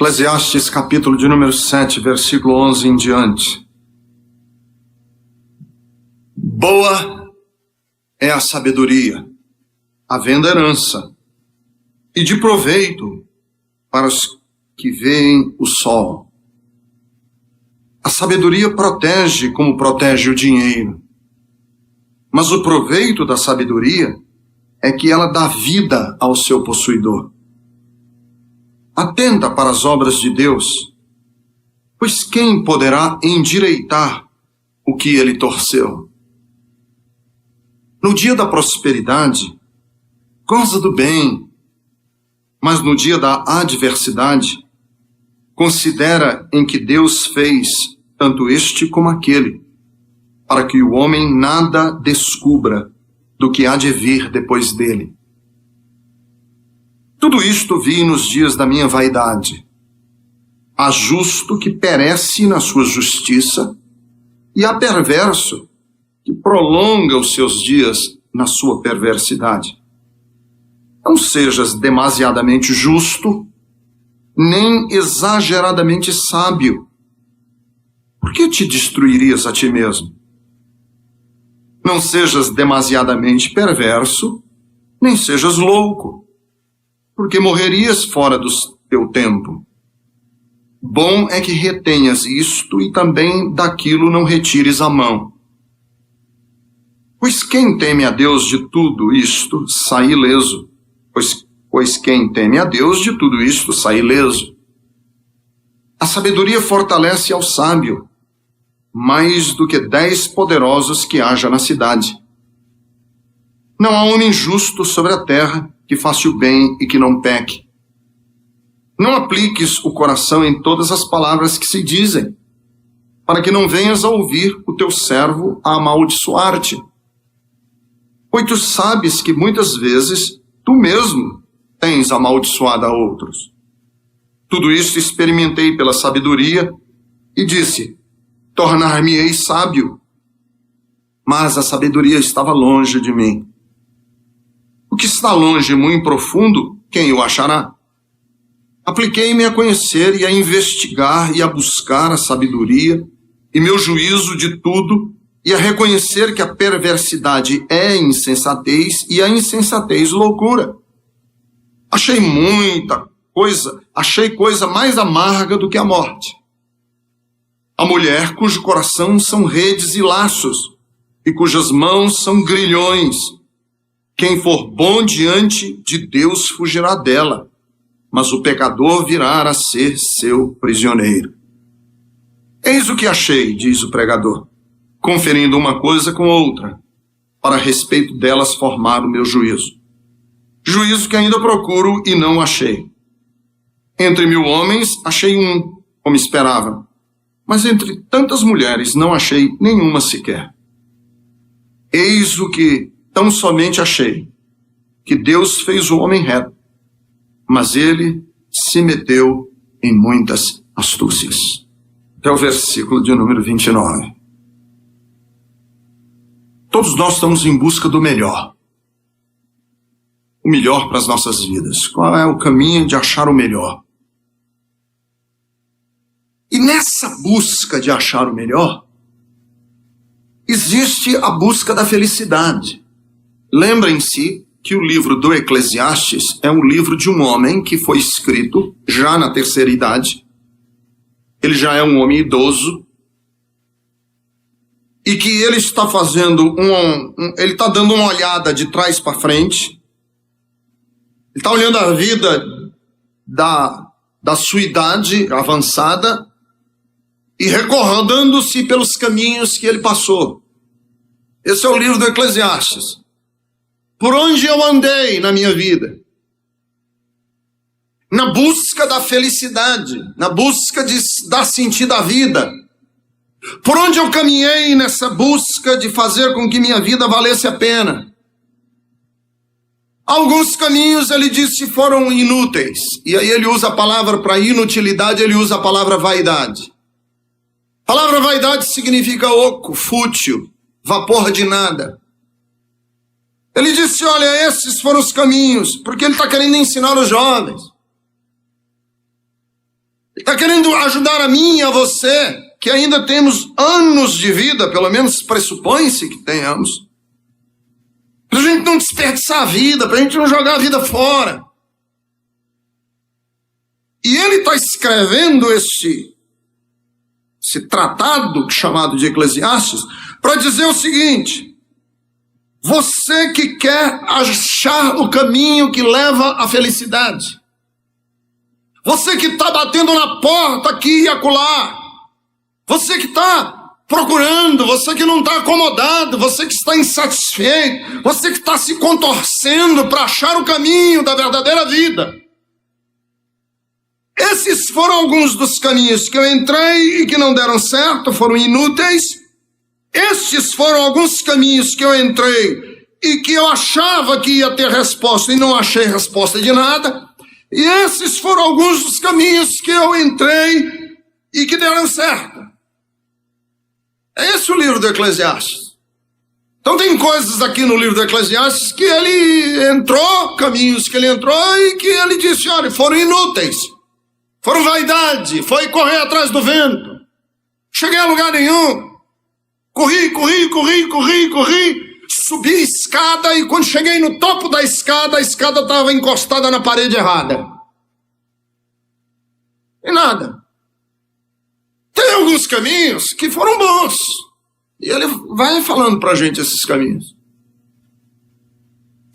Eclesiastes, capítulo de número 7, versículo 11 em diante. Boa é a sabedoria, havendo herança, e de proveito para os que veem o sol. A sabedoria protege como protege o dinheiro, mas o proveito da sabedoria é que ela dá vida ao seu possuidor. Atenta para as obras de Deus, pois quem poderá endireitar o que ele torceu? No dia da prosperidade, goza do bem, mas no dia da adversidade, considera em que Deus fez tanto este como aquele, para que o homem nada descubra do que há de vir depois dele. Tudo isto vi nos dias da minha vaidade. Há justo que perece na sua justiça, e há perverso que prolonga os seus dias na sua perversidade. Não sejas demasiadamente justo, nem exageradamente sábio. Por que te destruirias a ti mesmo? Não sejas demasiadamente perverso, nem sejas louco, porque morrerias fora do teu tempo. Bom é que retenhas isto e também daquilo não retires a mão. Pois quem teme a Deus de tudo isto sai ileso. Pois quem teme a Deus de tudo isto sai ileso. A sabedoria fortalece ao sábio, mais do que 10 poderosos que haja na cidade. Não há homem justo sobre a terra que faça o bem e que não peque. Não apliques o coração em todas as palavras que se dizem, para que não venhas a ouvir o teu servo a amaldiçoar-te. Pois tu sabes que muitas vezes tu mesmo tens amaldiçoado a outros. Tudo isso experimentei pela sabedoria e disse: tornar-me-ei sábio. Mas a sabedoria estava longe de mim. O que está longe e muito profundo, quem o achará? Apliquei-me a conhecer e a investigar e a buscar a sabedoria e meu juízo de tudo, e a reconhecer que a perversidade é insensatez e a insensatez loucura. Achei coisa mais amarga do que a morte. A mulher cujo coração são redes e laços, e cujas mãos são grilhões. Quem for bom diante de Deus fugirá dela, mas o pecador virá a ser seu prisioneiro. Eis o que achei, diz o pregador, conferindo uma coisa com outra, para a respeito delas formar o meu juízo. Juízo que ainda procuro e não achei. Entre 1000 homens achei um, como esperava, mas entre tantas mulheres não achei nenhuma sequer. Eis o que tão somente achei, que Deus fez o homem reto, mas ele se meteu em muitas astúcias. Até o versículo de número 29. Todos nós estamos em busca do melhor. O melhor para as nossas vidas. Qual é o caminho de achar o melhor? E nessa busca de achar o melhor, existe a busca da felicidade. Lembrem-se que o livro do Eclesiastes é um livro de um homem que foi escrito já na terceira idade. Ele já é um homem idoso. E que ele está fazendo ele está dando uma olhada de trás para frente. Ele está olhando a vida da sua idade avançada e recordando-se pelos caminhos que ele passou. Esse é o livro do Eclesiastes. Por onde eu andei na minha vida? Na busca da felicidade, na busca de dar sentido à vida. Por onde eu caminhei nessa busca de fazer com que minha vida valesse a pena? Alguns caminhos, ele disse, foram inúteis. E aí ele usa a palavra para inutilidade, ele usa a palavra vaidade. A palavra vaidade significa oco, fútil, vapor de nada. Ele disse, olha, esses foram os caminhos, porque ele está querendo ensinar os jovens. Ele está querendo ajudar a mim e a você, que ainda temos anos de vida, pelo menos pressupõe-se que tenhamos, para a gente não desperdiçar a vida, para a gente não jogar a vida fora. E ele está escrevendo esse tratado chamado de Eclesiastes para dizer o seguinte: você que quer achar o caminho que leva à felicidade, você que está batendo na porta aqui e acolá, você que está procurando, você que não está acomodado, você que está insatisfeito, você que está se contorcendo para achar o caminho da verdadeira vida. Esses foram alguns dos caminhos que eu entrei e que não deram certo, foram inúteis. Estes foram alguns caminhos que eu entrei e que eu achava que ia ter resposta e não achei resposta de nada. E esses foram alguns dos caminhos que eu entrei e que deram certo. É esse o livro do Eclesiastes. Então tem coisas aqui no livro do Eclesiastes que ele entrou, caminhos que ele entrou e que ele disse, olha, foram inúteis. Foram vaidade, foi correr atrás do vento. Cheguei a lugar nenhum. Corri. Subi a escada e quando cheguei no topo da escada, a escada estava encostada na parede errada. E nada. Tem alguns caminhos que foram bons. E ele vai falando pra gente esses caminhos.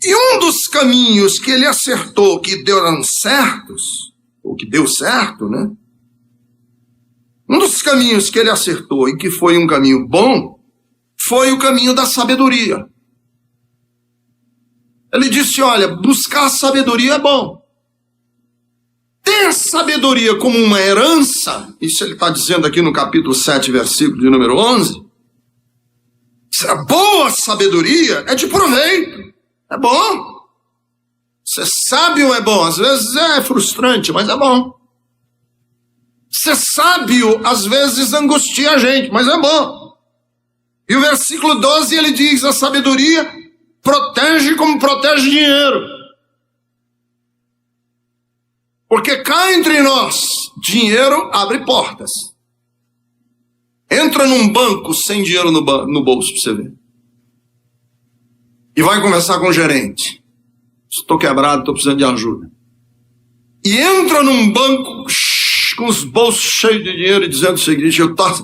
E um dos caminhos que ele acertou, que deram certos, ou que deu certo, né? Um dos caminhos que ele acertou e que foi um caminho bom, foi o caminho da sabedoria. Ele disse, olha, buscar sabedoria é bom. Ter sabedoria como uma herança, isso ele está dizendo aqui no capítulo 7, versículo de número 11, a boa sabedoria é de proveito, é bom. Ser sábio é bom, às vezes é frustrante, mas é bom. Ser sábio, às vezes, angustia a gente, mas é bom. E o versículo 12, ele diz, a sabedoria protege como protege dinheiro. Porque cá entre nós, dinheiro abre portas. Entra num banco sem dinheiro no bolso para você ver. E vai conversar com o gerente. Estou quebrado, estou precisando de ajuda. E entra num banco com os bolsos cheios de dinheiro e dizendo o seguinte,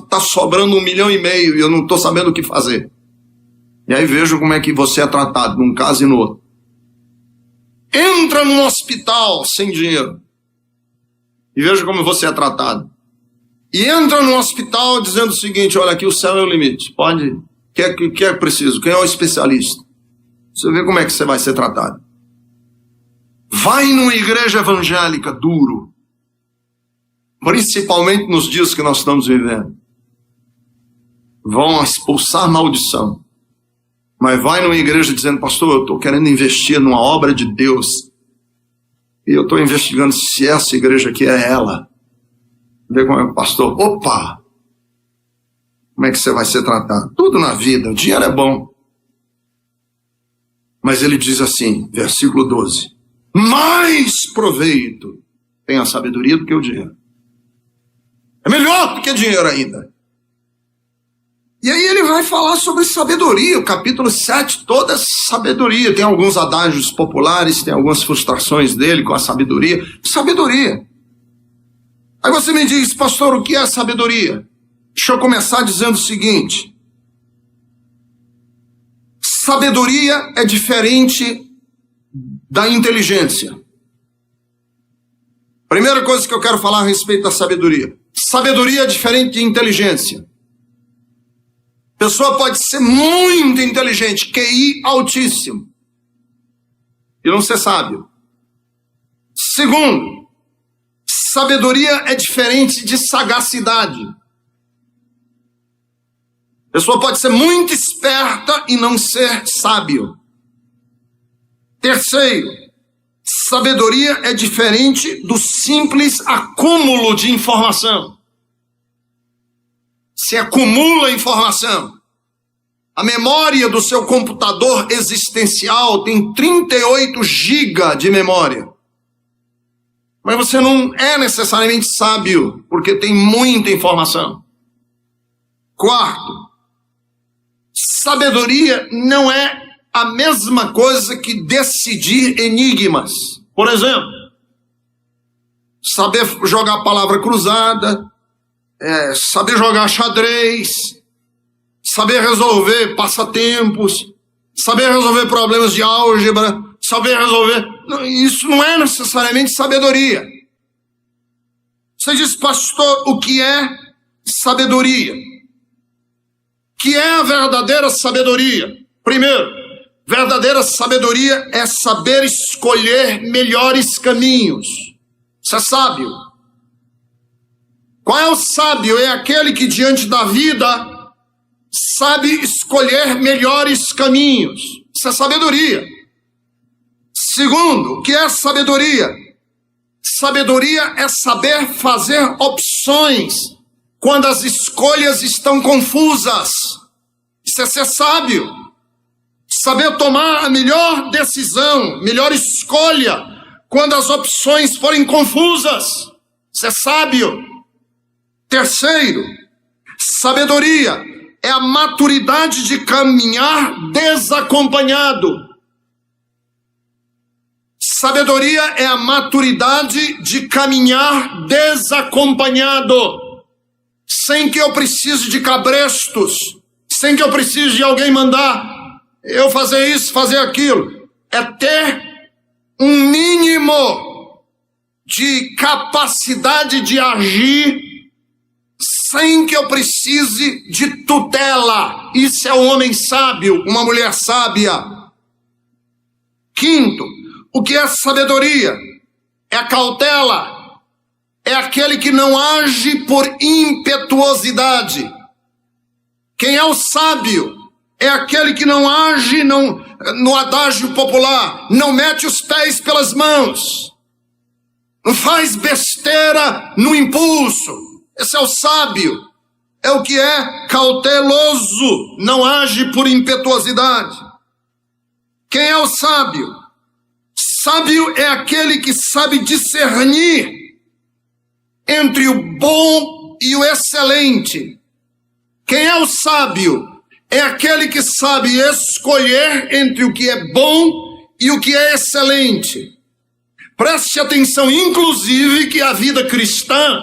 tá sobrando 1,5 milhão e eu não estou sabendo o que fazer. E aí vejo como é que você é tratado num caso e no outro. Entra num hospital sem dinheiro e veja como você é tratado. E entra num hospital dizendo o seguinte, olha aqui o céu é o limite, pode, o que é preciso, quem é o especialista? Você vê como é que você vai ser tratado. Vai numa igreja evangélica duro, principalmente nos dias que nós estamos vivendo. Vão expulsar maldição. Mas vai numa igreja dizendo, pastor, eu estou querendo investir numa obra de Deus. E eu estou investigando se essa igreja aqui é ela. Vê como é o pastor, opa! Como é que você vai ser tratado? Tudo na vida, o dinheiro é bom. Mas ele diz assim, versículo 12, mais proveito tem a sabedoria do que o dinheiro. É melhor do que dinheiro ainda. E aí ele vai falar sobre sabedoria, o capítulo 7, toda é sabedoria. Tem alguns adágios populares, tem algumas frustrações dele com a sabedoria. Sabedoria. Aí você me diz, pastor, o que é sabedoria? Deixa eu começar dizendo o seguinte. Sabedoria é diferente da inteligência. Primeira coisa que eu quero falar a respeito da sabedoria. Sabedoria é diferente de inteligência. A pessoa pode ser muito inteligente, QI altíssimo, e não ser sábio. Segundo, sabedoria é diferente de sagacidade. A pessoa pode ser muito esperta e não ser sábio. Terceiro, sabedoria é diferente do simples acúmulo de informação. Se acumula informação. A memória do seu computador existencial tem 38 GB de memória. Mas você não é necessariamente sábio, porque tem muita informação. Quarto, sabedoria não é a mesma coisa que decidir enigmas. Por exemplo, saber jogar palavra cruzada, saber jogar xadrez, saber resolver passatempos, saber resolver problemas de álgebra, saber resolver... Isso não é necessariamente sabedoria. Você diz, pastor, o que é sabedoria? O que é a verdadeira sabedoria? Primeiro, verdadeira sabedoria é saber escolher melhores caminhos. Você é sábio. Qual é o sábio? É aquele que diante da vida sabe escolher melhores caminhos. Isso é sabedoria. Segundo, o que é sabedoria? Sabedoria é saber fazer opções quando as escolhas estão confusas. Isso é ser sábio. Saber tomar a melhor decisão, melhor escolha quando as opções forem confusas. Isso é sábio. Terceiro, sabedoria é a maturidade de caminhar desacompanhado. Sabedoria é a maturidade de caminhar desacompanhado, sem que eu precise de cabrestos, sem que eu precise de alguém mandar eu fazer isso, fazer aquilo. É ter um mínimo de capacidade de agir sem que eu precise de tutela. Isso é um homem sábio, uma mulher sábia. Quinto, o que é sabedoria? É a cautela. É aquele que não age por impetuosidade. Quem é o sábio? É aquele que não age no adágio popular, não mete os pés pelas mãos, não faz besteira no impulso. Esse é o sábio. É o que é cauteloso, não age por impetuosidade. Quem é o sábio? Sábio é aquele que sabe discernir entre o bom e o excelente. Quem é o sábio? É aquele que sabe escolher entre o que é bom e o que é excelente. Preste atenção, inclusive, que a vida cristã,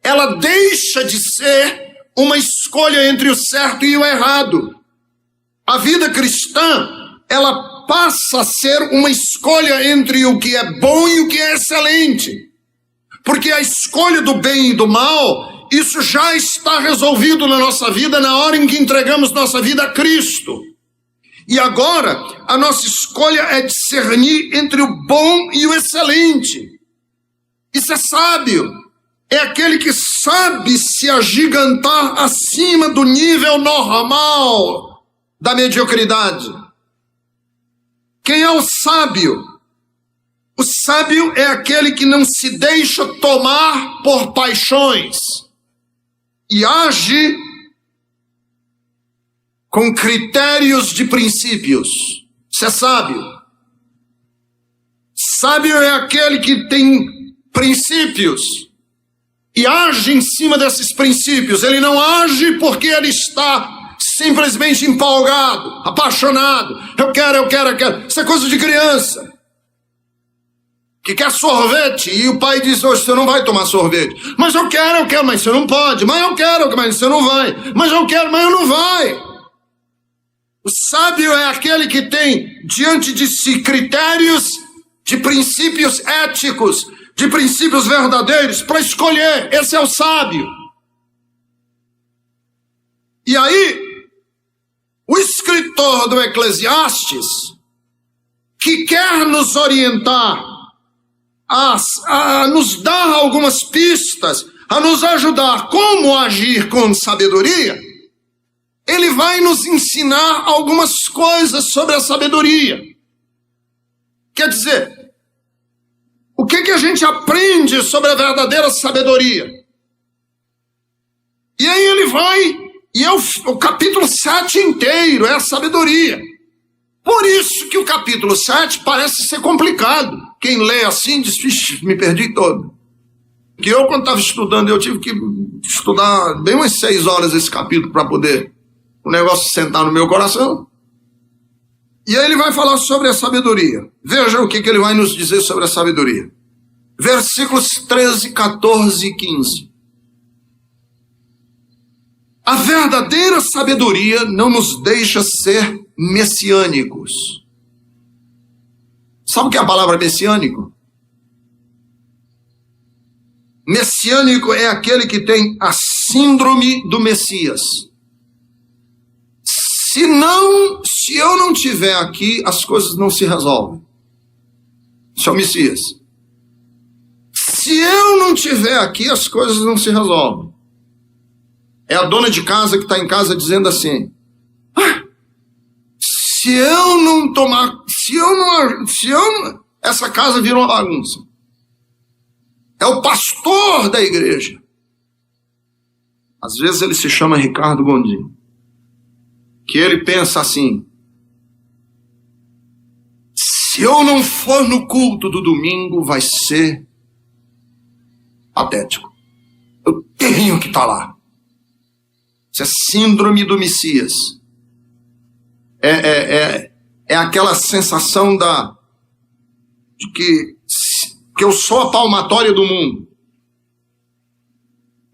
ela deixa de ser uma escolha entre o certo e o errado. A vida cristã, ela passa a ser uma escolha entre o que é bom e o que é excelente. Porque a escolha do bem e do mal, isso já está resolvido na nossa vida na hora em que entregamos nossa vida a Cristo. E agora, a nossa escolha é discernir entre o bom e o excelente. Isso é sábio. É aquele que sabe se agigantar acima do nível normal da mediocridade. Quem é o sábio? O sábio é aquele que não se deixa tomar por paixões e age com critérios de princípios. Isso é sábio. Sábio é aquele que tem princípios e age em cima desses princípios. Ele não age porque ele está simplesmente empolgado, apaixonado. Eu quero. Isso é coisa de criança que quer sorvete e o pai diz, hoje você não vai tomar sorvete. Mas eu quero, mas você não pode. Mas eu quero, mas você não vai. Mas eu quero, mas eu não vai. O sábio é aquele que tem diante de si critérios de princípios éticos, de princípios verdadeiros para escolher. Esse é o sábio. E aí, o escritor do Eclesiastes, que quer nos orientar, a nos dar algumas pistas, a nos ajudar como agir com sabedoria, ele vai nos ensinar algumas coisas sobre a sabedoria. Quer dizer, o que a gente aprende sobre a verdadeira sabedoria? E aí ele vai, e o capítulo 7 inteiro é a sabedoria. Por isso que o capítulo 7 parece ser complicado. quem lê assim diz, vixe, me perdi todo. Que eu, quando estava estudando, eu tive que estudar bem umas 6 horas esse capítulo para poder o negócio sentar no meu coração. E aí ele vai falar sobre a sabedoria. Veja o que ele vai nos dizer sobre a sabedoria. Versículos 13, 14 e 15. A verdadeira sabedoria não nos deixa ser messiânicos. Sabe o que é a palavra messiânico? Messiânico é aquele que tem a síndrome do Messias. Se eu não estiver aqui, as coisas não se resolvem. Isso é o Messias. Se eu não estiver aqui, as coisas não se resolvem. É a dona de casa que está em casa dizendo assim, se eu não tomar, essa casa vira uma bagunça. É o pastor da igreja. Às vezes ele se chama Ricardo Gondim. Que ele pensa assim, se eu não for no culto do domingo, vai ser patético. Eu tenho que estar lá. Isso é síndrome do Messias. É aquela sensação de que eu sou a palmatória do mundo.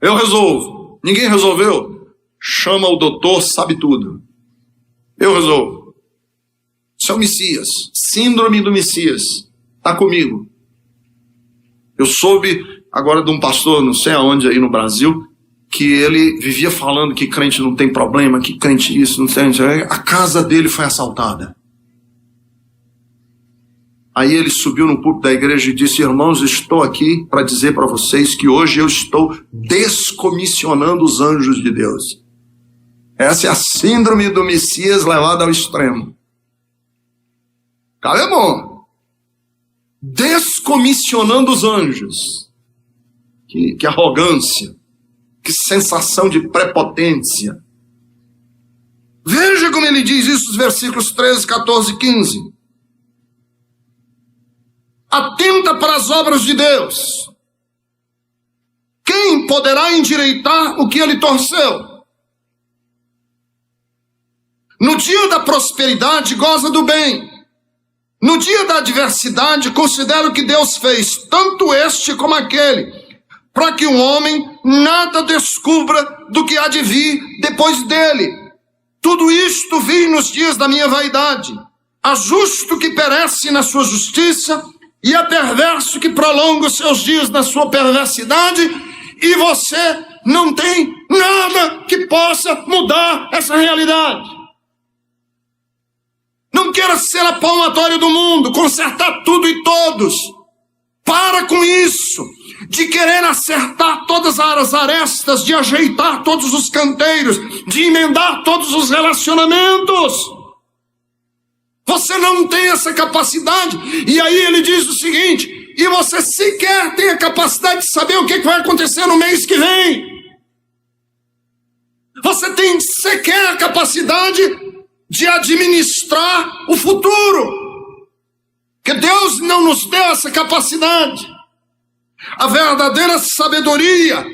Eu resolvo. Ninguém resolveu? Chama o doutor, sabe tudo. Eu resolvo. Isso é o Messias. Síndrome do Messias. Está comigo. Eu soube agora de um pastor, não sei aonde aí no Brasil, que ele vivia falando que crente não tem problema, que crente isso, não sei. A casa dele foi assaltada. Aí ele subiu no púlpito da igreja e disse, irmãos, estou aqui para dizer para vocês que hoje eu estou descomissionando os anjos de Deus. Essa é a síndrome do Messias levada ao extremo. Cara, é bom. Descomissionando os anjos. Que arrogância. Que sensação de prepotência. Veja como ele diz isso nos versículos 13, 14 e 15. Atenta para as obras de Deus. Quem poderá endireitar o que ele torceu? No dia da prosperidade, goza do bem. No dia da adversidade, considera o que Deus fez, tanto este como aquele, para que o homem nada descubra do que há de vir depois dele. Tudo isto vi nos dias da minha vaidade. Há justo que perece na sua justiça, e há perverso que prolonga os seus dias na sua perversidade, e você não tem nada que possa mudar essa realidade. Não queira ser a palmatória do mundo, consertar tudo e todos. Para com isso, de querer acertar todas as arestas, de ajeitar todos os canteiros, de emendar todos os relacionamentos. Você não tem essa capacidade. E aí ele diz o seguinte, e você sequer tem a capacidade de saber o que vai acontecer no mês que vem. Você tem sequer a capacidade de administrar o futuro, que Deus não nos deu essa capacidade. A verdadeira sabedoria,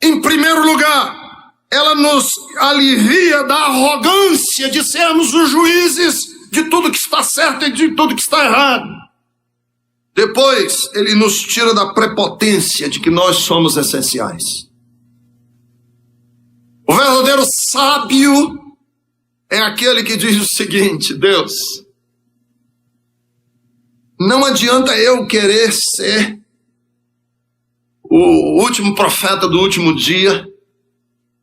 em primeiro lugar, ela nos alivia da arrogância de sermos os juízes de tudo que está certo e de tudo que está errado. Depois, ele nos tira da prepotência de que nós somos essenciais. O verdadeiro sábio é aquele que diz o seguinte, Deus, não adianta eu querer ser o último profeta do último dia,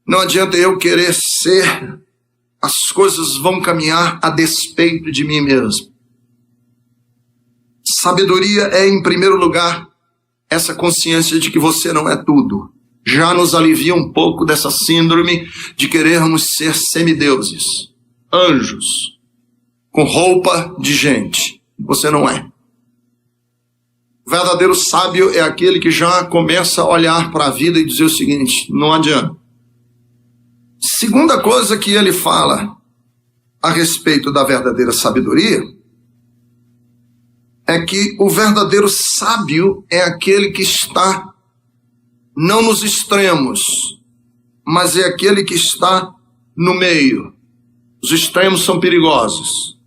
não adianta eu querer ser, as coisas vão caminhar a despeito de mim mesmo. Sabedoria é, em primeiro lugar, essa consciência de que você não é tudo. Já nos alivia um pouco dessa síndrome de querermos ser semideuses. Anjos, com roupa de gente. Você não é. O verdadeiro sábio é aquele que já começa a olhar para a vida e dizer o seguinte, não adianta. Segunda coisa que ele fala a respeito da verdadeira sabedoria é que o verdadeiro sábio é aquele que está não nos extremos, mas é aquele que está no meio. Os extremos são perigosos.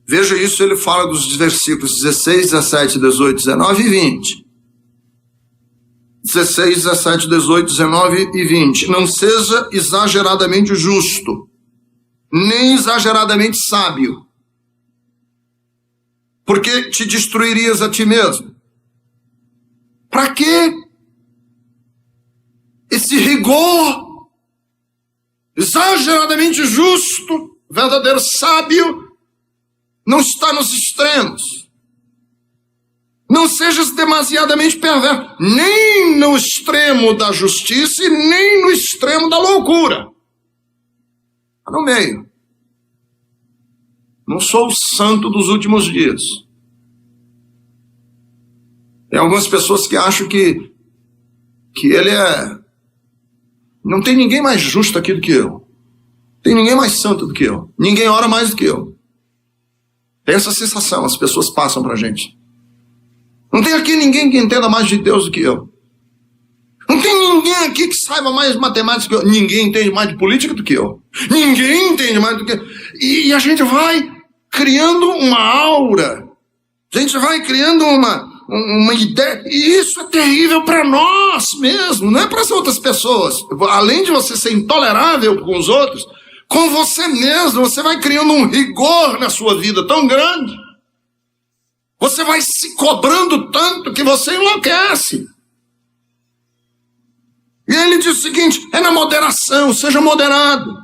Veja isso, ele fala dos versículos 16, 17, 18, 19 e 20. 16, 17, 18, 19 e 20. Não seja exageradamente justo, nem exageradamente sábio, porque te destruirias a ti mesmo. Para quê? Esse rigor exageradamente justo, verdadeiro sábio, não está nos extremos. Não sejas demasiadamente perverso, nem no extremo da justiça e nem no extremo da loucura. Está no meio. Não sou o santo dos últimos dias. Tem algumas pessoas que acham que ele é... Não tem ninguém mais justo aqui do que eu. Tem ninguém mais santo do que eu. Ninguém ora mais do que eu. Tem essa sensação, as pessoas passam pra gente. Não tem aqui ninguém que entenda mais de Deus do que eu. Não tem ninguém aqui que saiba mais matemática do que eu. Ninguém entende mais de política do que eu. Ninguém entende mais do que eu. E a gente vai criando uma aura. A gente vai criando uma ideia. E isso é terrível para nós mesmo, não é para as outras pessoas. Além de você ser intolerável com os outros, com você mesmo, você vai criando um rigor na sua vida tão grande. Você vai se cobrando tanto que você enlouquece. E ele diz o seguinte, é na moderação, seja moderado.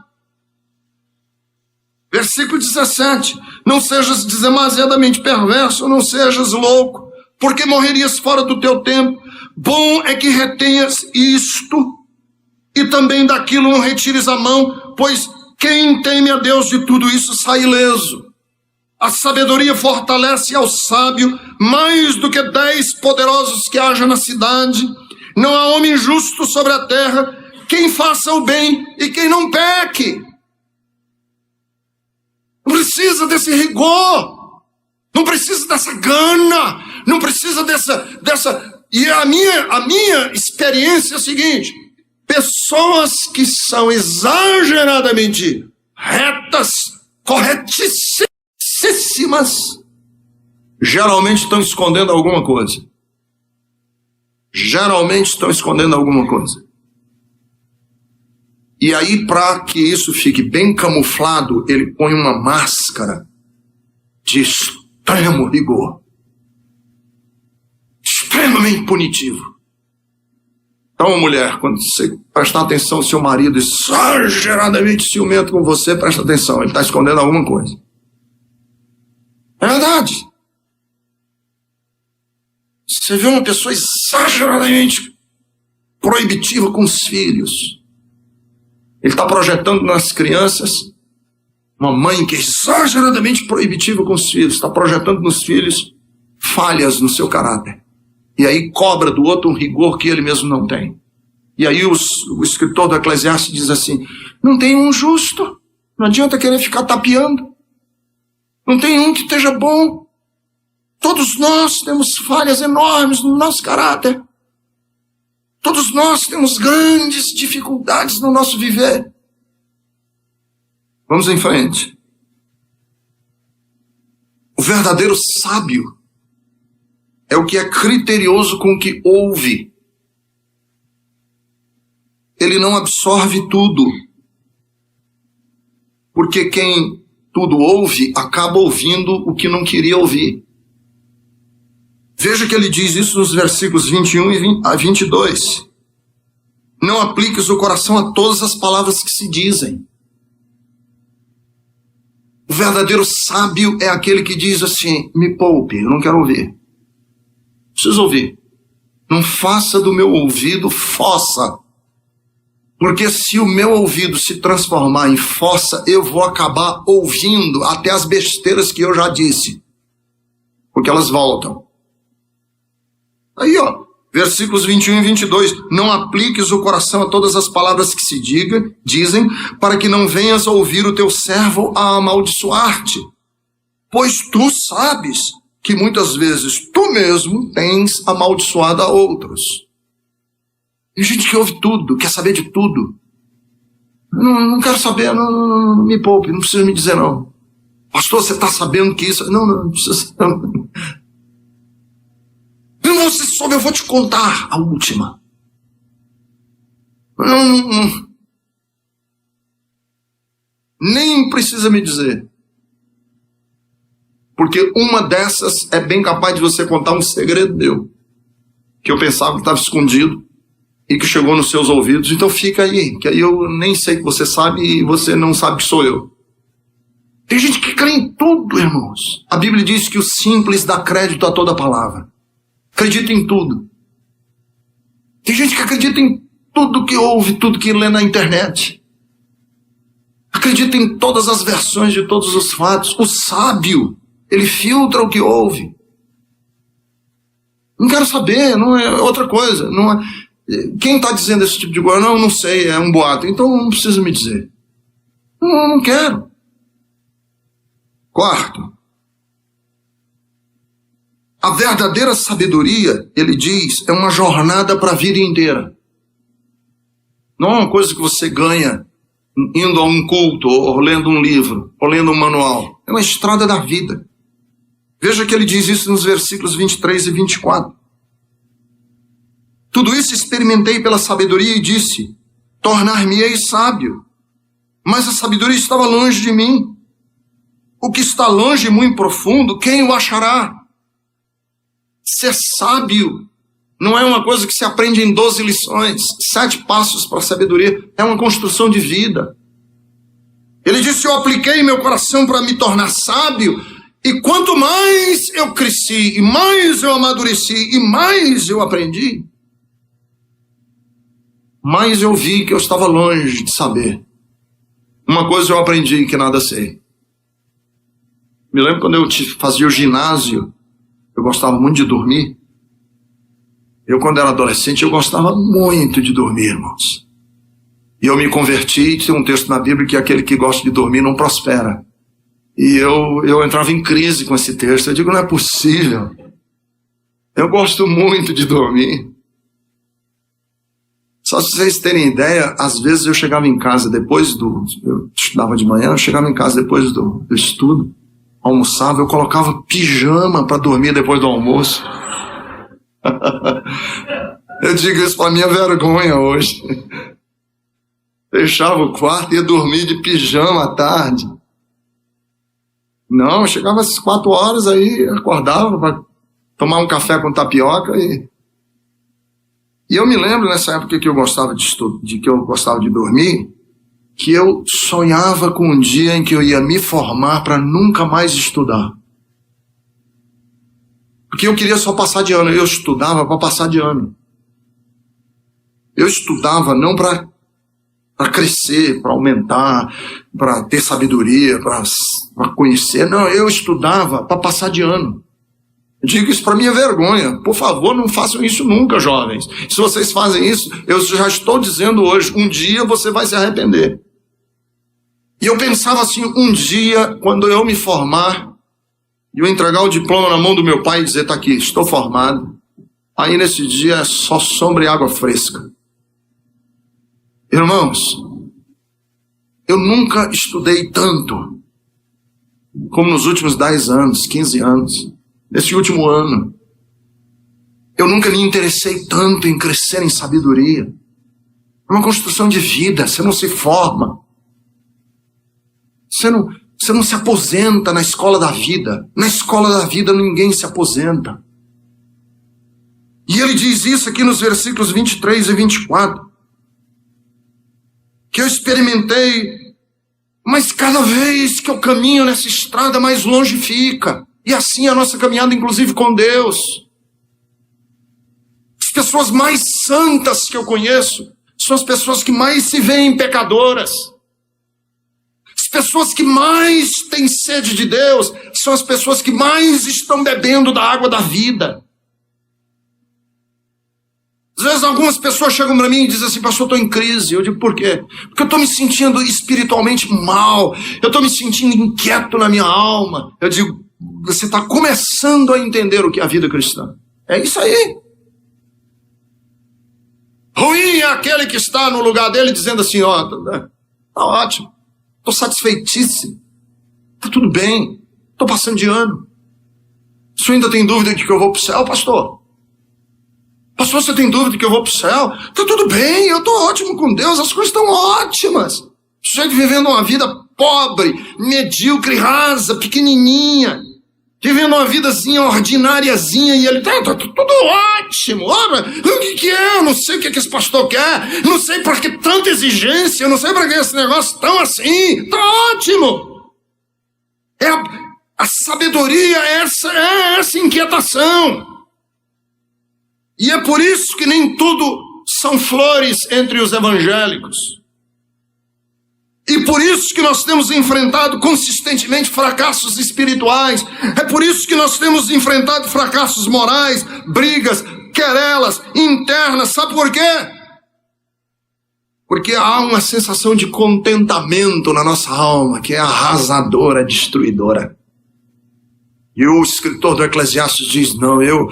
Versículo 17, não sejas demasiadamente perverso, não sejas louco, porque morrerias fora do teu tempo. Bom é que retenhas isto, e também daquilo não retires a mão, pois quem teme a Deus de tudo isso sai ileso. A sabedoria fortalece ao sábio mais do que 10 poderosos que haja na cidade. Não há homem justo sobre a terra, quem faça o bem e quem não peque. Não precisa desse rigor, não precisa dessa gana, não precisa dessa... E a minha experiência é a seguinte, pessoas que são exageradamente retas, corretíssimas, geralmente estão escondendo alguma coisa. Geralmente estão escondendo alguma coisa. E aí, para que isso fique bem camuflado, ele põe uma máscara de extremo rigor. Extremamente punitivo. Então, mulher, quando você prestar atenção, seu marido exageradamente ciumento com você, presta atenção, ele está escondendo alguma coisa. É verdade. Você vê uma pessoa exageradamente proibitiva com os filhos. Ele está projetando nas crianças uma mãe que é exageradamente proibitiva com os filhos. Está projetando nos filhos falhas no seu caráter. E aí cobra do outro um rigor que ele mesmo não tem. E aí o escritor do Eclesiastes diz assim, não tem um justo. Não adianta querer ficar tapeando. Não tem um que esteja bom. Todos nós temos falhas enormes no nosso caráter. Todos nós temos grandes dificuldades no nosso viver. Vamos em frente. O verdadeiro sábio é o que é criterioso com o que ouve. Ele não absorve tudo. Porque quem tudo ouve, acaba ouvindo o que não queria ouvir. Veja que ele diz isso nos versículos 21 a 22. Não apliques o coração a todas as palavras que se dizem. O verdadeiro sábio é aquele que diz assim, me poupe, eu não quero ouvir. Preciso ouvir. Não faça do meu ouvido fossa. Porque se o meu ouvido se transformar em fossa, eu vou acabar ouvindo até as besteiras que eu já disse. Porque elas voltam. Aí, versículos 21 e 22. Não apliques o coração a todas as palavras que se dizem, para que não venhas a ouvir o teu servo a amaldiçoar-te. Pois tu sabes que muitas vezes tu mesmo tens amaldiçoado a outros. Tem gente que ouve tudo, quer saber de tudo. Não quero saber, não me poupe, não precisa me dizer não. Pastor, você está sabendo que isso... Não precisa saber. Não, você soube, eu vou te contar a última. Nem precisa me dizer. Porque uma dessas é bem capaz de você contar um segredo meu, que eu pensava que estava escondido e que chegou nos seus ouvidos. Então fica aí, que aí eu nem sei que você sabe e você não sabe que sou eu. Tem gente que crê em tudo, irmãos. A Bíblia diz que o simples dá crédito a toda palavra. Acredita em tudo. Tem gente que acredita em tudo que ouve, tudo que lê na internet. Acredita em todas as versões de todos os fatos. O sábio, ele filtra o que ouve. Não quero saber, não é outra coisa. Não é... Quem está dizendo esse tipo de coisa? Não sei, é um boato. Então não precisa me dizer. Não quero. Quarto, a verdadeira sabedoria, ele diz, é uma jornada para a vida inteira. Não é uma coisa que você ganha indo a um culto, ou lendo um livro, ou lendo um manual. É uma estrada da vida. Veja que ele diz isso nos versículos 23 e 24. Tudo isso experimentei pela sabedoria e disse, tornar-me-ei sábio. Mas a sabedoria estava longe de mim. O que está longe e muito profundo, quem o achará? Ser sábio não é uma coisa que se aprende em 12 lições, 7 passos para a sabedoria, é uma construção de vida. Ele disse, eu apliquei meu coração para me tornar sábio, e quanto mais eu cresci, e mais eu amadureci, e mais eu aprendi, mais eu vi que eu estava longe de saber. Uma coisa eu aprendi que nada sei. Me lembro quando eu fazia o ginásio, eu gostava muito de dormir. Eu, quando era adolescente, eu gostava muito de dormir, irmãos. E eu me converti, tem um texto na Bíblia que aquele que gosta de dormir não prospera. E eu entrava em crise com esse texto. Eu digo, não é possível. Eu gosto muito de dormir. Só se vocês terem ideia, às vezes eu chegava em casa depois eu estudava de manhã, eu chegava em casa depois do estudo, almoçava, eu colocava pijama para dormir depois do almoço. Eu digo isso para minha vergonha hoje. Fechava o quarto e ia dormir de pijama à tarde. Não, eu chegava às 4 horas, aí acordava para tomar um café com tapioca e eu me lembro nessa época que eu gostava que eu gostava de dormir, que eu sonhava com um dia em que eu ia me formar para nunca mais estudar. Porque eu queria só passar de ano, eu estudava para passar de ano. Eu estudava não para crescer, para aumentar, para ter sabedoria, para conhecer. Não, eu estudava para passar de ano. Eu digo isso para minha vergonha. Por favor, não façam isso nunca, jovens. Se vocês fazem isso, eu já estou dizendo hoje, um dia você vai se arrepender. E eu pensava assim, um dia, quando eu me formar, e eu entregar o diploma na mão do meu pai e dizer, tá aqui, estou formado. Aí nesse dia é só sombra e água fresca. Irmãos, eu nunca estudei tanto como nos últimos 10 anos, 15 anos. Nesse último ano, eu nunca me interessei tanto em crescer em sabedoria. É uma construção de vida, você não se forma. Você não se aposenta na escola da vida. Na escola da vida ninguém se aposenta. E ele diz isso aqui nos versículos 23 e 24. Que eu experimentei, mas cada vez que eu caminho nessa estrada, mais longe fica. E assim a nossa caminhada, inclusive com Deus. As pessoas mais santas que eu conheço são as pessoas que mais se veem pecadoras. As pessoas que mais têm sede de Deus são as pessoas que mais estão bebendo da água da vida. Às vezes algumas pessoas chegam para mim e dizem assim, pastor, eu estou em crise. Eu digo, por quê? Porque eu estou me sentindo espiritualmente mal. Eu estou me sentindo inquieto na minha alma. Eu digo, você está começando a entender o que é a vida cristã. É isso aí. Ruim é aquele que está no lugar dele dizendo assim, ó, tá ótimo, estou satisfeitíssimo, está tudo bem, estou passando de ano. O senhor ainda tem dúvida de que eu vou para o céu, pastor? Pastor, você tem dúvida de que eu vou para o céu? Está tudo bem, eu estou ótimo com Deus, as coisas estão ótimas. O sujeito vivendo uma vida pobre, medíocre, rasa, pequenininha, vivendo uma vidazinha ordináriazinha, e ele está tudo ótimo. Ora, o que é? Eu não sei o que esse pastor quer, não sei para que tanta exigência, eu não sei para que esse negócio tão assim, está ótimo. A sabedoria é essa inquietação. E é por isso que nem tudo são flores entre os evangélicos. E por isso que nós temos enfrentado consistentemente fracassos espirituais. É por isso que nós temos enfrentado fracassos morais, brigas, querelas internas. Sabe por quê? Porque há uma sensação de contentamento na nossa alma, que é arrasadora, destruidora. E o escritor do Eclesiastes diz, não, eu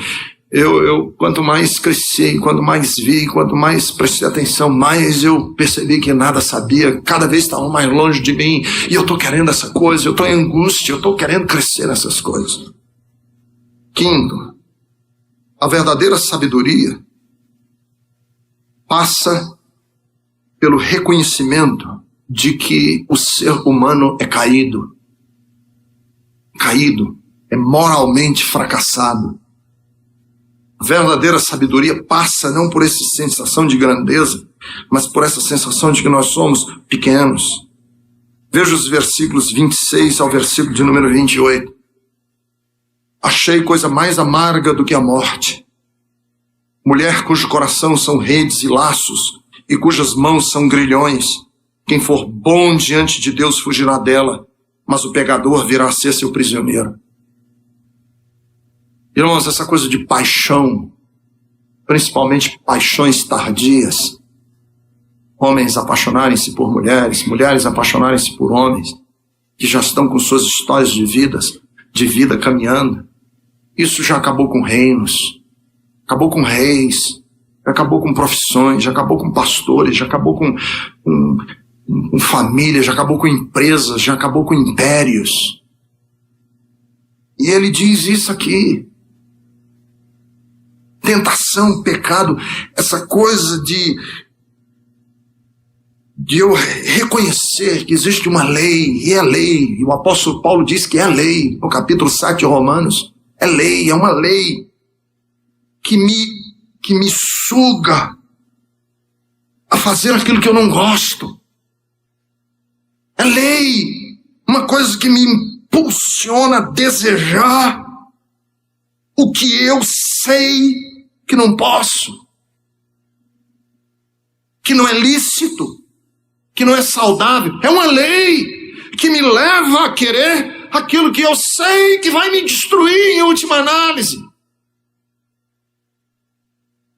quanto mais cresci, quanto mais vi, quanto mais prestei atenção, mais eu percebi que nada sabia, cada vez estava mais longe de mim, e eu estou querendo essa coisa, eu estou em angústia, eu estou querendo crescer nessas coisas. Quinto, a verdadeira sabedoria passa pelo reconhecimento de que o ser humano é caído, é moralmente fracassado. A verdadeira sabedoria passa não por essa sensação de grandeza, mas por essa sensação de que nós somos pequenos. Veja os versículos 26 ao versículo de número 28. Achei coisa mais amarga do que a morte. Mulher cujo coração são redes e laços, e cujas mãos são grilhões. Quem for bom diante de Deus fugirá dela, mas o pecador virá a ser seu prisioneiro. Irmãos, essa coisa de paixão, principalmente paixões tardias, homens apaixonarem-se por mulheres, mulheres apaixonarem-se por homens, que já estão com suas histórias de vida caminhando, isso já acabou com reinos, acabou com reis, já acabou com profissões, já acabou com pastores, já acabou com famílias, já acabou com empresas, já acabou com impérios. E ele diz isso aqui. Tentação, pecado, essa coisa de eu reconhecer que existe uma lei, e é lei, e o apóstolo Paulo diz que é lei, no capítulo 7 de Romanos, é lei, é uma lei que me suga a fazer aquilo que eu não gosto. É lei, uma coisa que me impulsiona a desejar o que eu sei que não posso, que não é lícito, que não é saudável. É uma lei que me leva a querer aquilo que eu sei que vai me destruir em última análise.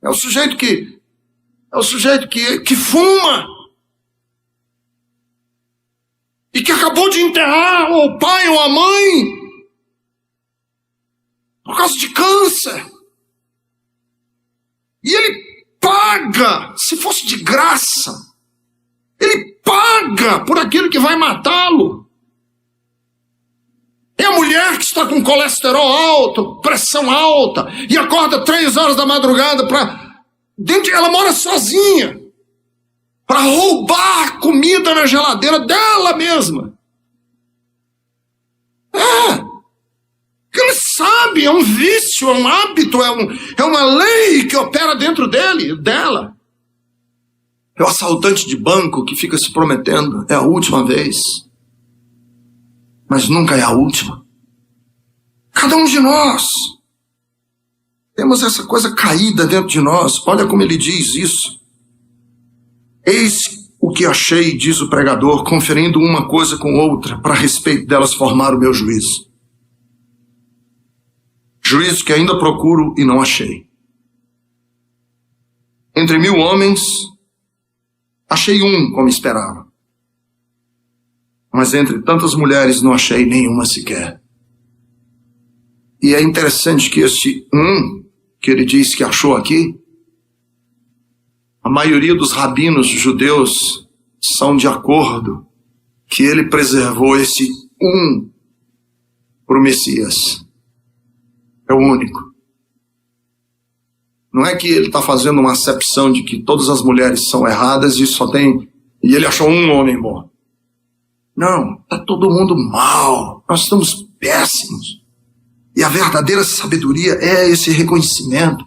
É o sujeito que fuma e que acabou de enterrar o pai ou a mãe por causa de câncer. E ele paga, se fosse de graça, ele paga por aquilo que vai matá-lo. É a mulher que está com colesterol alto, pressão alta, e acorda 3 horas da madrugada ela mora sozinha, para roubar comida na geladeira dela mesma. Ele sabe, é um vício, é um hábito, é uma lei que opera dentro dela. É o assaltante de banco que fica se prometendo, é a última vez. Mas nunca é a última. Cada um de nós temos essa coisa caída dentro de nós. Olha como ele diz isso. Eis o que achei, diz o pregador, conferindo uma coisa com outra, para a respeito delas formar o meu juízo. Juízo que ainda procuro e não achei. Entre 1000 homens, achei um como esperava. Mas entre tantas mulheres não achei nenhuma sequer. E é interessante que esse que ele diz que achou aqui, a maioria dos rabinos judeus são de acordo que ele preservou esse para o Messias. É o único. Não é que ele está fazendo uma acepção de que todas as mulheres são erradas e ele achou um homem bom. Não, está todo mundo mal. Nós estamos péssimos. E a verdadeira sabedoria é esse reconhecimento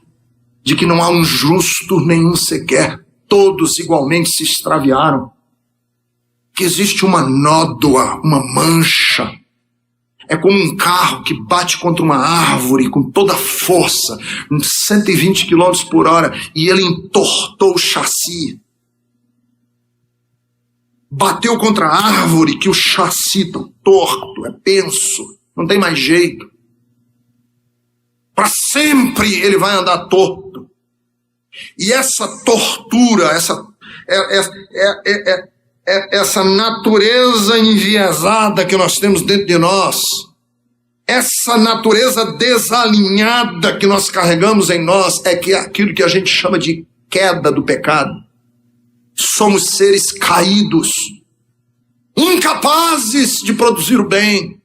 de que não há um justo nenhum sequer. Todos igualmente se extraviaram. Que existe uma nódoa, uma mancha. É como um carro que bate contra uma árvore com toda a força, 120 km por hora, e ele entortou o chassi. Bateu contra a árvore que o chassi está torto, é penso, não tem mais jeito. Para sempre ele vai andar torto. E essa tortura, essa natureza enviesada que nós temos dentro de nós, essa natureza desalinhada que nós carregamos em nós, é aquilo que a gente chama de queda do pecado. Somos seres caídos, incapazes de produzir o bem.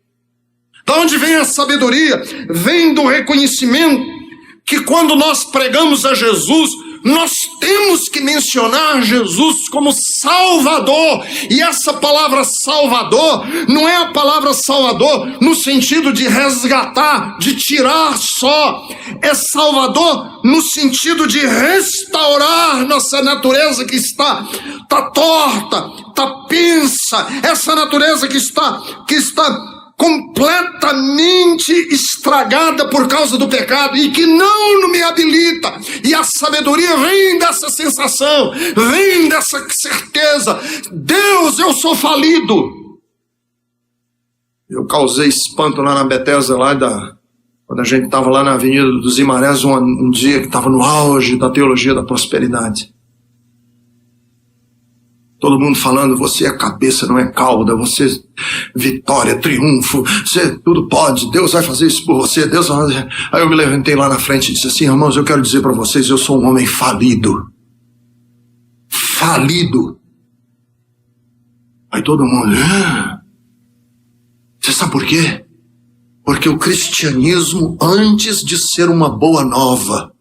Da onde vem a sabedoria? Vem do reconhecimento que quando nós pregamos a Jesus, nós temos que mencionar Jesus como Salvador. E essa palavra Salvador não é a palavra Salvador no sentido de resgatar, de tirar só. É Salvador no sentido de restaurar nossa natureza que está torta, está pensa. Essa natureza que está completamente estragada por causa do pecado e que não me habilita. E a sabedoria vem dessa sensação, vem dessa certeza. Deus, eu sou falido. Eu causei espanto lá na Bethesda, quando a gente estava lá na Avenida dos Imarés, um dia que estava no auge da teologia da prosperidade. Todo mundo falando, você é cabeça, não é cauda, você vitória, triunfo, você tudo pode, Deus vai fazer isso por você, Deus vai fazer. Aí eu me levantei lá na frente e disse assim, irmãos, eu quero dizer para vocês, eu sou um homem falido. Falido. Aí todo mundo, você sabe por quê? Porque o cristianismo, antes de ser uma boa nova,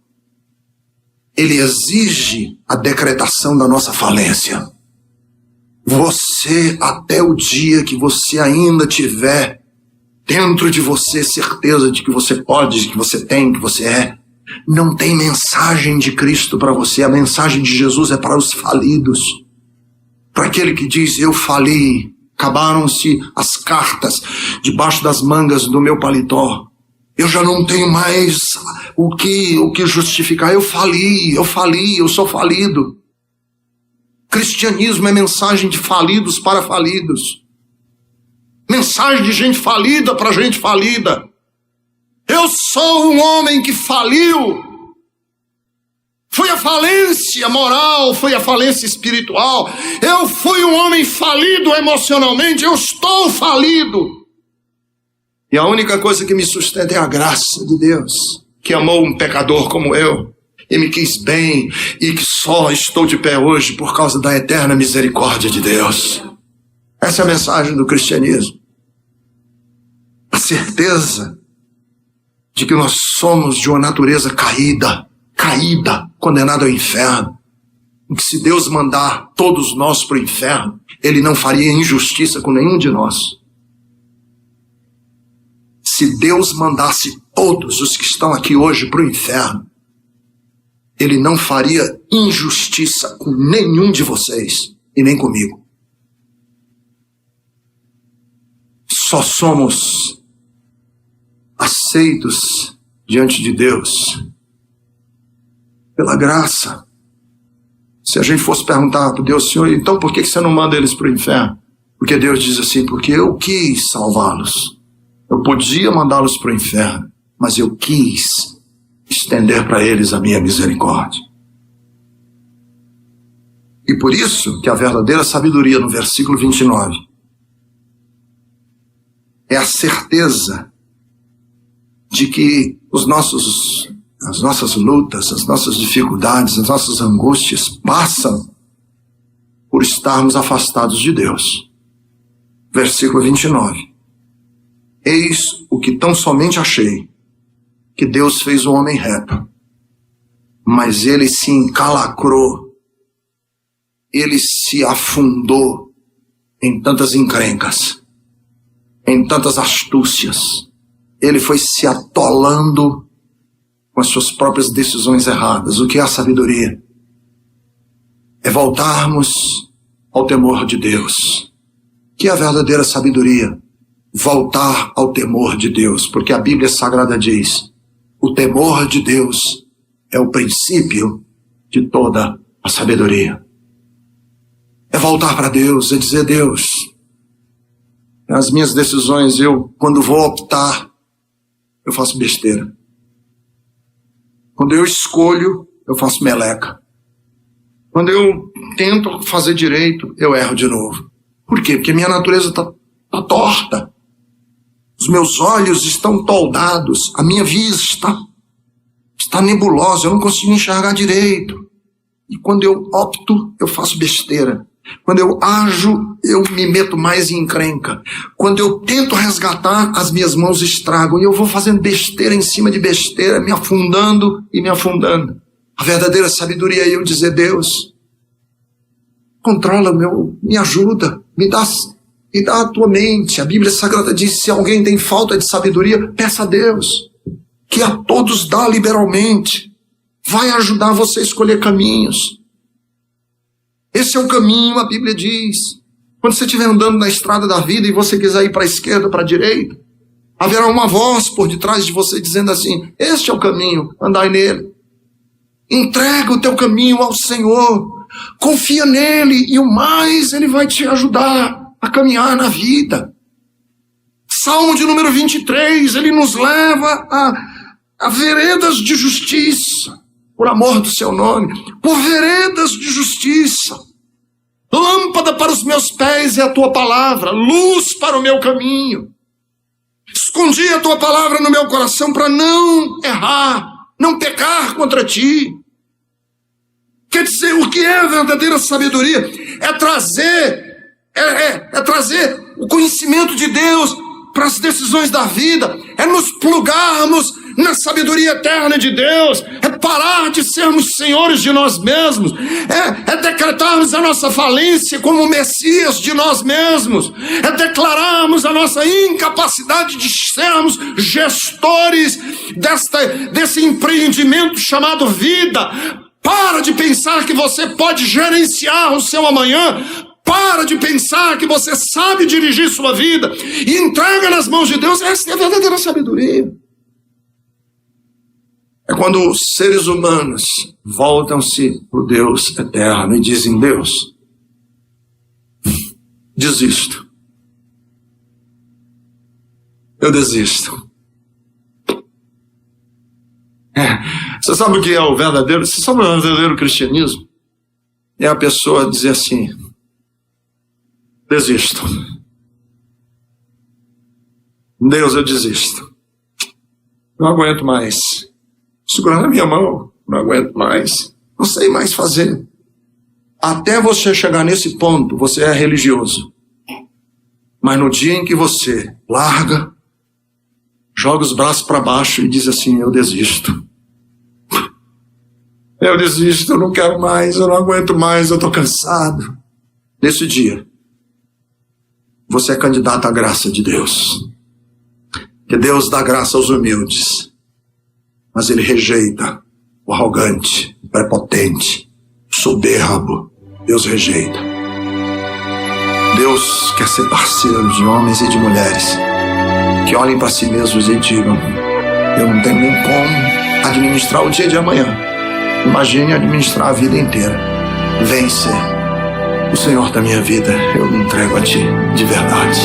ele exige a decretação da nossa falência. Você, até o dia que você ainda tiver dentro de você certeza de que você pode, de que você tem, que você é, não tem mensagem de Cristo para você. A mensagem de Jesus é para os falidos, para aquele que diz, eu fali, acabaram-se as cartas debaixo das mangas do meu paletó, eu já não tenho mais o que justificar, eu fali, eu sou falido. Cristianismo é mensagem de falidos para falidos. Mensagem de gente falida para gente falida. Eu sou um homem que faliu. Foi a falência moral, foi a falência espiritual. Eu fui um homem falido emocionalmente, eu estou falido. E a única coisa que me sustenta é a graça de Deus, que amou um pecador como eu. E me quis bem, e que só estou de pé hoje por causa da eterna misericórdia de Deus. Essa é a mensagem do cristianismo. A certeza de que nós somos de uma natureza caída, condenada ao inferno. E que se Deus mandar todos nós para o inferno, Ele não faria injustiça com nenhum de nós. Se Deus mandasse todos os que estão aqui hoje para o inferno, Ele não faria injustiça com nenhum de vocês e nem comigo. Só somos aceitos diante de Deus pela graça. Se a gente fosse perguntar para Deus, Senhor, então por que você não manda eles para o inferno? Porque Deus diz assim, porque eu quis salvá-los. Eu podia mandá-los para o inferno, mas eu quis estender para eles a minha misericórdia. E por isso que a verdadeira sabedoria no versículo 29 é a certeza de que as nossas lutas, as nossas dificuldades, as nossas angústias passam por estarmos afastados de Deus. Versículo 29. Eis o que tão somente achei, que Deus fez o homem reto, mas ele se encalacrou, ele se afundou em tantas encrencas, em tantas astúcias. Ele foi se atolando com as suas próprias decisões erradas. O que é a sabedoria? É voltarmos ao temor de Deus. O que é a verdadeira sabedoria? Voltar ao temor de Deus, porque a Bíblia Sagrada diz: o temor de Deus é o princípio de toda a sabedoria. É voltar para Deus, é dizer: Deus, as minhas decisões, quando vou optar, eu faço besteira. Quando eu escolho, eu faço meleca. Quando eu tento fazer direito, eu erro de novo. Por quê? Porque minha natureza está torta. Os meus olhos estão toldados. A minha vista está nebulosa. Eu não consigo enxergar direito. E quando eu opto, eu faço besteira. Quando eu ajo, eu me meto mais em encrenca. Quando eu tento resgatar, as minhas mãos estragam. E eu vou fazendo besteira em cima de besteira, me afundando e me afundando. A verdadeira sabedoria é eu dizer: Deus, controla me ajuda, me dá a tua mente. A Bíblia Sagrada diz: se alguém tem falta de sabedoria, peça a Deus, que a todos dá liberalmente. Vai ajudar você a escolher caminhos. Esse é o caminho, a Bíblia diz. Quando você estiver andando na estrada da vida e você quiser ir para a esquerda, para a direita, haverá uma voz por detrás de você dizendo assim: este é o caminho, andai nele. Entrega o teu caminho ao Senhor, confia nele, e o mais ele vai te ajudar a caminhar na vida. Salmo de número 23, ele nos leva a veredas de justiça, por amor do seu nome, por veredas de justiça. Lâmpada para os meus pés é a tua palavra, luz para o meu caminho. Escondi a tua palavra no meu coração para não errar, não pecar contra ti. Quer dizer, o que é a verdadeira sabedoria? É trazer o conhecimento de Deus para as decisões da vida, é nos plugarmos na sabedoria eterna de Deus, é parar de sermos senhores de nós mesmos, é decretarmos a nossa falência como Messias de nós mesmos, é declararmos a nossa incapacidade de sermos gestores desse empreendimento chamado vida. Para de pensar que você pode gerenciar o seu amanhã. Para de pensar que você sabe dirigir sua vida e entrega nas mãos de Deus. Essa é a verdadeira sabedoria. É quando os seres humanos voltam-se para o Deus eterno e dizem: Deus, desisto. Eu desisto. Você sabe o que é o verdadeiro? Você sabe o verdadeiro cristianismo? É a pessoa dizer assim: desisto. Deus, eu desisto. Não aguento mais. Segurando a minha mão, não aguento mais. Não sei mais fazer. Até você chegar nesse ponto, você é religioso. Mas no dia em que você larga, joga os braços para baixo e diz assim: eu desisto. Eu desisto, eu não quero mais, eu não aguento mais, eu estou cansado. Nesse dia, você é candidato à graça de Deus. Que Deus dá graça aos humildes, mas Ele rejeita o arrogante, o prepotente, o soberbo. Deus rejeita. Deus quer ser parceiro de homens e de mulheres que olhem para si mesmos e digam: eu não tenho nem como administrar o dia de amanhã. Imagine administrar a vida inteira. Vem ser o Senhor da minha vida. Eu me entrego a Ti de verdade.